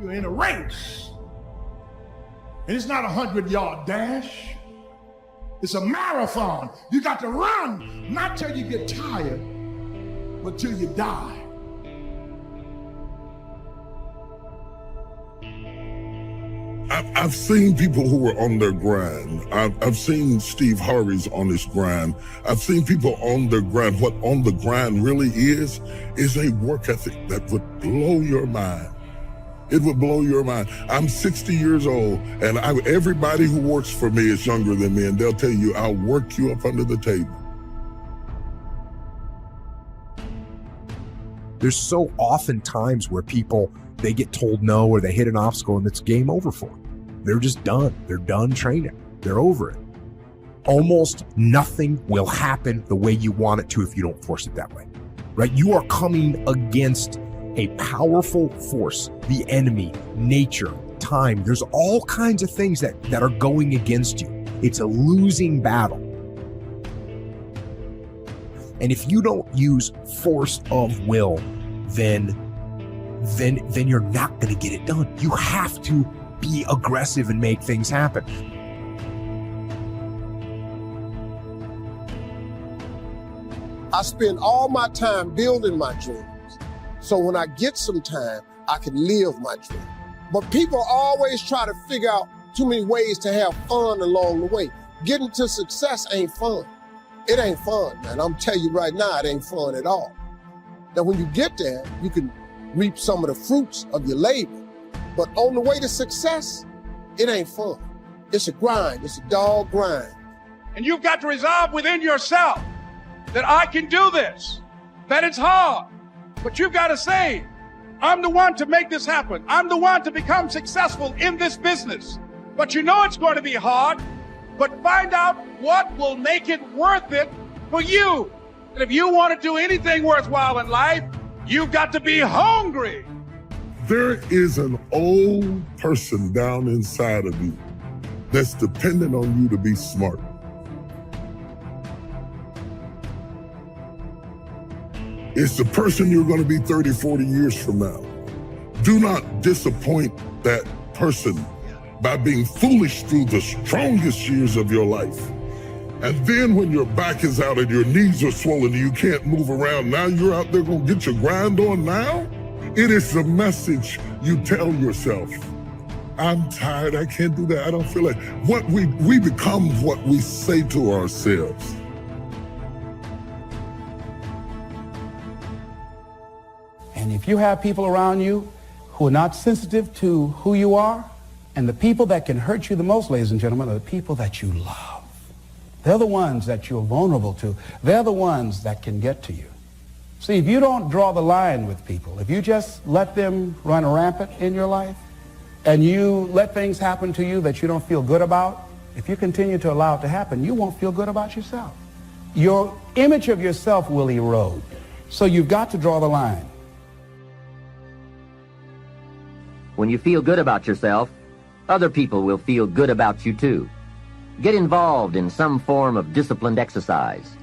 You're in a race. And it's not a 100-yard dash. It's a marathon. You got to run, not till you get tired, but till you die. I've seen people who are on their grind. I've seen Steve Harvey's on his grind. I've seen people on their grind. What on the grind really is a work ethic that would blow your mind. It would blow your mind. I'm 60 years old, and everybody who works for me is younger than me, and they'll tell you, I'll work you up under the table. There's so often times where people, they get told no or they hit an obstacle and it's game over for them. They're just done. They're done training. They're over it. Almost nothing will happen the way you want it to if you don't force it that way, right? You are coming against a powerful force, the enemy, nature, time. There's all kinds of things that are going against you. It's a losing battle. And if you don't use force of will, then you're not going to get it done. You have to be aggressive and make things happen. I spend all my time building my dreams. So when I get some time, I can live my dream. But people always try to figure out too many ways to have fun along the way. Getting to success ain't fun. It ain't fun, man. I'm telling you right now, it ain't fun at all. Now, when you get there, you can reap some of the fruits of your labor. But on the way to success, it ain't fun. It's a grind. It's a dog grind. And you've got to resolve within yourself that I can do this, that it's hard. But you've got to say, I'm the one to make this happen. I'm the one to become successful in this business. But you know it's going to be hard, but find out what will make it worth it for you. And if you want to do anything worthwhile in life, you've got to be hungry. There is an old person down inside of you that's dependent on you to be smart. It's the person you're going to be 30, 40 years from now. Do not disappoint that person by being foolish through the strongest years of your life. And then when your back is out and your knees are swollen and you can't move around, now you're out there going to get your grind on now? It is the message you tell yourself. I'm tired, I can't do that, I don't feel like. What we become what we say to ourselves. And if you have people around you who are not sensitive to who you are, and the people that can hurt you the most, ladies and gentlemen, are the people that you love. They're the ones that you're vulnerable to. They're the ones that can get to you. See, if you don't draw the line with people, if you just let them run rampant in your life, and you let things happen to you that you don't feel good about, if you continue to allow it to happen, you won't feel good about yourself. Your image of yourself will erode. So you've got to draw the line. When you feel good about yourself, other people will feel good about you too. Get involved in some form of disciplined exercise.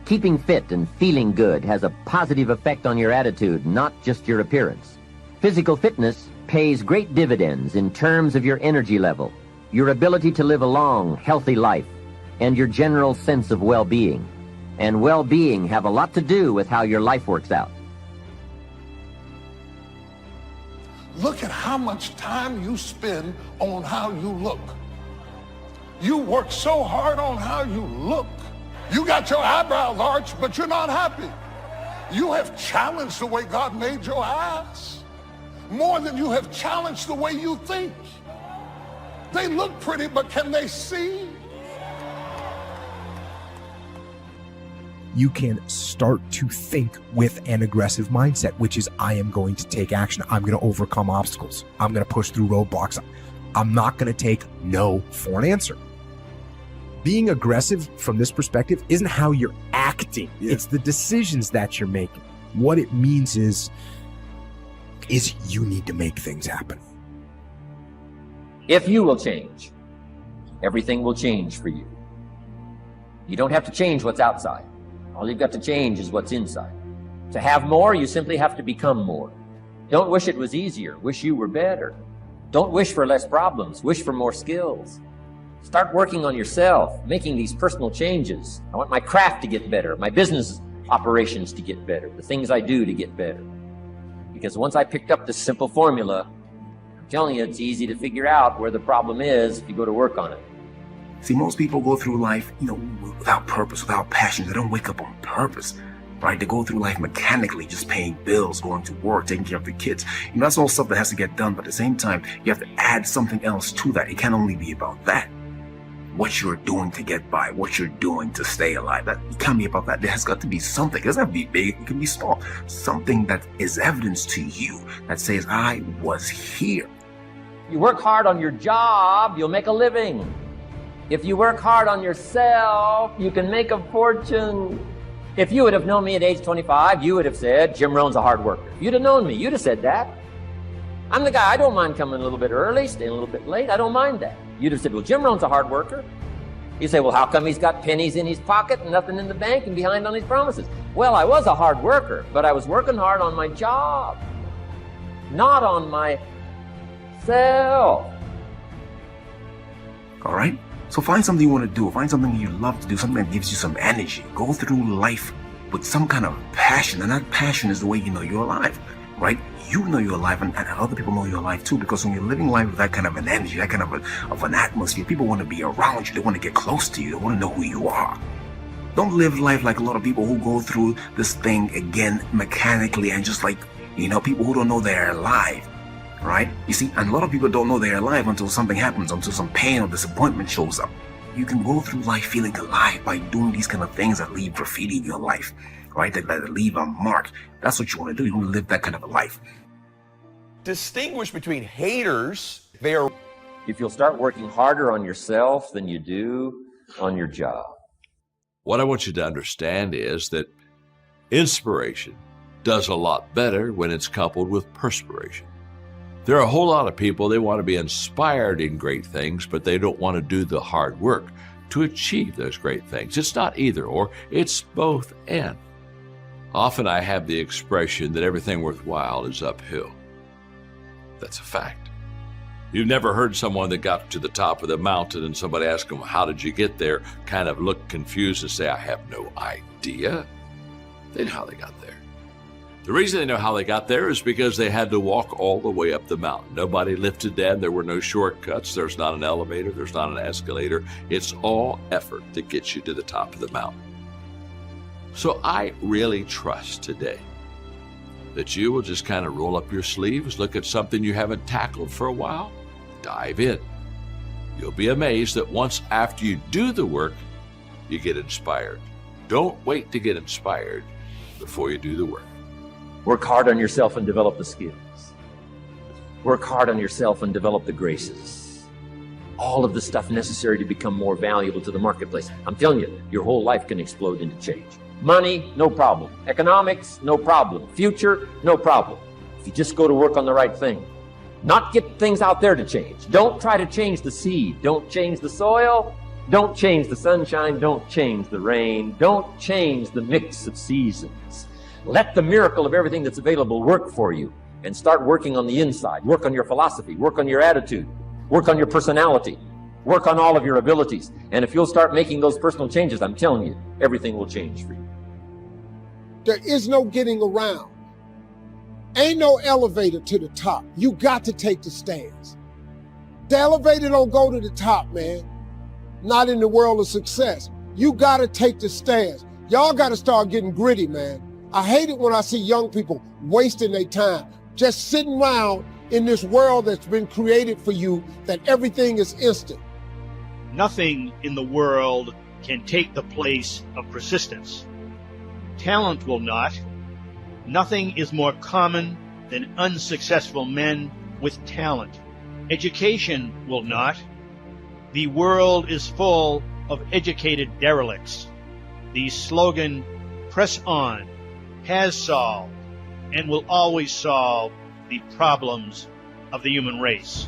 Keeping fit and feeling good has a positive effect on your attitude, not just your appearance. Physical fitness pays great dividends in terms of your energy level, your ability to live a long, healthy life, and your general sense of well-being. And well-being have a lot to do with how your life works out. Look at how much time you spend on how you look. You work so hard on how you look. You got your eyebrows arched, but you're not happy. You have challenged the way God made your eyes more than you have challenged the way you think. They look pretty, but can they see? You can start to think with an aggressive mindset, which is, I am going to take action. I'm going to overcome obstacles. I'm going to push through roadblocks. I'm not going to take no for an answer. Being aggressive from this perspective isn't how you're acting. Yeah. It's the decisions that you're making. What it means is you need to make things happen. If you will change, everything will change for you. You don't have to change what's outside. All you've got to change is what's inside. To have more, you simply have to become more. Don't wish it was easier. Wish you were better. Don't wish for less problems. Wish for more skills. Start working on yourself, making these personal changes. I want my craft to get better, my business operations to get better, the things I do to get better. Because once I picked up this simple formula, I'm telling you, it's easy to figure out where the problem is if you go to work on it. See, most people go through life, without purpose, without passion. They don't wake up on purpose, right? They go through life mechanically, just paying bills, going to work, taking care of the kids. That's all stuff that has to get done. But at the same time, you have to add something else to that. It can't only be about that. What you're doing to get by, what you're doing to stay alive. That it can't be about that. There has got to be something. It doesn't have to be big. It can be small. Something that is evidence to you that says, I was here. You work hard on your job, you'll make a living. If you work hard on yourself, you can make a fortune. If you would have known me at age 25, you would have said, Jim Rohn's a hard worker. If you'd have known me, you'd have said that. I'm the guy, I don't mind coming a little bit early, staying a little bit late. I don't mind that. You'd have said, well, Jim Rohn's a hard worker. You say, well, how come he's got pennies in his pocket and nothing in the bank and behind on his promises? Well, I was a hard worker, but I was working hard on my job, not on myself. All right? So find something you want to do. Find something you love to do, something that gives you some energy. Go through life with some kind of passion, and that passion is the way you know you're alive, right? You know you're alive, and other people know you're alive too, because when you're living life with that kind of an energy, that kind of an atmosphere, people want to be around you. They want to get close to you. They want to know who you are. Don't live life like a lot of people who go through this thing again mechanically and just like, people who don't know they're alive, right? You see, and a lot of people don't know they're alive until something happens, until some pain or disappointment shows up. You can go through life feeling alive by doing these kind of things that leave graffiti in your life, right? That leave a mark. That's what you want to do. You want to live that kind of a life. Distinguish between haters. They are. If you'll start working harder on yourself than you do on your job. What I want you to understand is that inspiration does a lot better when it's coupled with perspiration. There are a whole lot of people, they want to be inspired in great things, but they don't want to do the hard work to achieve those great things. It's not either or, it's both and. Often I have the expression that everything worthwhile is uphill. That's a fact. You've never heard someone that got to the top of the mountain and somebody asked them, how did you get there? Kind of look confused and say, I have no idea. They know how they got there. The reason they know how they got there is because they had to walk all the way up the mountain. Nobody lifted them. There were no shortcuts. There's not an elevator. There's not an escalator. It's all effort that gets you to the top of the mountain. So I really trust today that you will just kind of roll up your sleeves, look at something you haven't tackled for a while, dive in. You'll be amazed that once after you do the work, you get inspired. Don't wait to get inspired before you do the work. Work hard on yourself and develop the skills. Work hard on yourself and develop the graces. All of the stuff necessary to become more valuable to the marketplace. I'm telling you, your whole life can explode into change. Money, no problem. Economics, no problem. Future, no problem. If you just go to work on the right thing. Not get things out there to change. Don't try to change the seed. Don't change the soil. Don't change the sunshine. Don't change the rain. Don't change the mix of seasons. Let the miracle of everything that's available work for you, and start working on the inside. Work on your philosophy. Work on your attitude. Work on your personality. Work on all of your abilities. And if you'll start making those personal changes, I'm telling you, everything will change for you. There is no getting around. Ain't no elevator to the top. You got to take the stairs. The elevator don't go to the top, man. Not in the world of success. You got to take the stairs. Y'all got to start getting gritty, man. I hate it when I see young people wasting their time, just sitting around in this world that's been created for you, that everything is instant. Nothing in the world can take the place of persistence. Talent will not. Nothing is more common than unsuccessful men with talent. Education will not. The world is full of educated derelicts. The slogan, "Press on," has solved and will always solve the problems of the human race.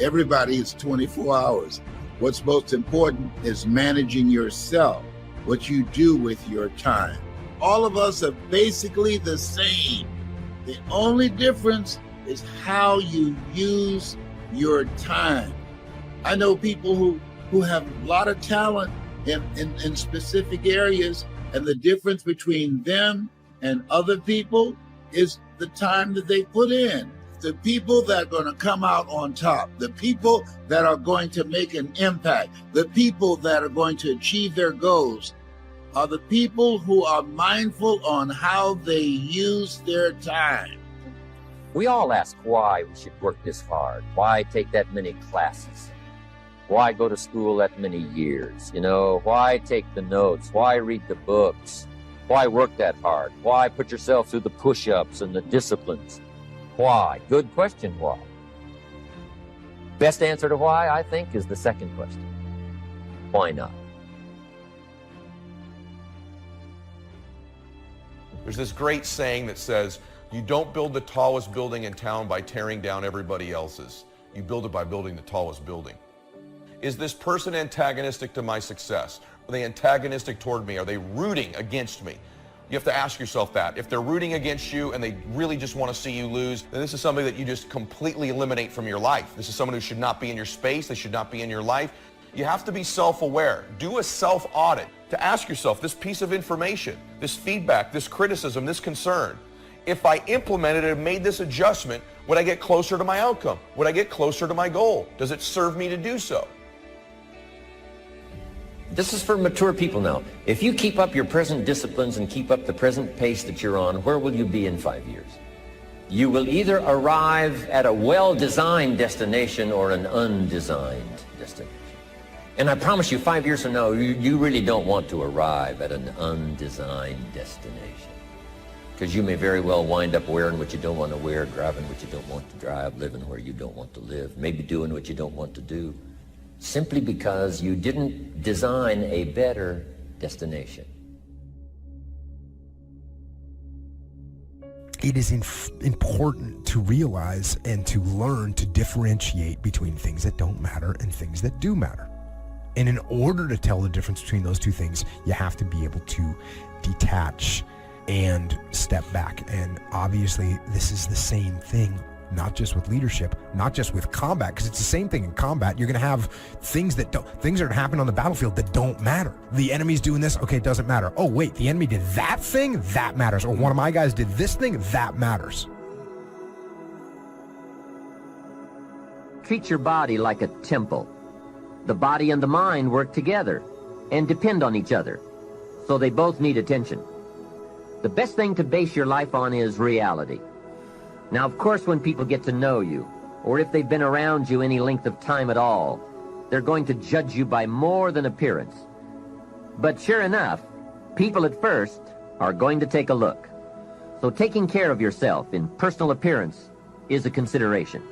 Everybody is 24 hours. What's most important is managing yourself, what you do with your time. All of us are basically the same. The only difference is how you use your time. I know people who have a lot of talent in specific areas, and the difference between them and other people is the time that they put in. The people that are going to come out on top, the people that are going to make an impact, the people that are going to achieve their goals are the people who are mindful on how they use their time. We all ask why we should work this hard, why take that many classes, why go to school that many years, why take the notes, why read the books, why work that hard, why put yourself through the push-ups and the disciplines. Why? Good question, why? Best answer to why, I think, is the second question. Why not? There's this great saying that says, you don't build the tallest building in town by tearing down everybody else's. You build it by building the tallest building. Is this person antagonistic to my success? Are they antagonistic toward me? Are they rooting against me? You have to ask yourself that. If they're rooting against you and they really just want to see you lose, then this is somebody that you just completely eliminate from your life. This is someone who should not be in your space. They should not be in your life. You have to be self-aware. Do a self-audit to ask yourself this piece of information, this feedback, this criticism, this concern. If I implemented it and made this adjustment, would I get closer to my outcome? Would I get closer to my goal? Does it serve me to do so? This is for mature people now. If you keep up your present disciplines and keep up the present pace that you're on, where will you be in 5 years? You will either arrive at a well-designed destination or an undesigned destination. And I promise you, 5 years from now, you really don't want to arrive at an undesigned destination. Because you may very well wind up wearing what you don't want to wear, driving what you don't want to drive, living where you don't want to live, maybe doing what you don't want to do, simply because you didn't design a better destination. It is important to realize and to learn to differentiate between things that don't matter and things that do matter. And in order to tell the difference between those two things, you have to be able to detach and step back. And obviously, this is the same thing, not just with leadership, not just with combat, because it's the same thing in combat. You're going to have things that happen on the battlefield that don't matter. The enemy's doing this, okay, it doesn't matter. Oh, wait, the enemy did that thing? That matters. Or one of my guys did this thing? That matters. Treat your body like a temple. The body and the mind work together and depend on each other, so they both need attention. The best thing to base your life on is reality. Now, of course, when people get to know you, or if they've been around you any length of time at all, they're going to judge you by more than appearance. But sure enough, people at first are going to take a look. So taking care of yourself in personal appearance is a consideration.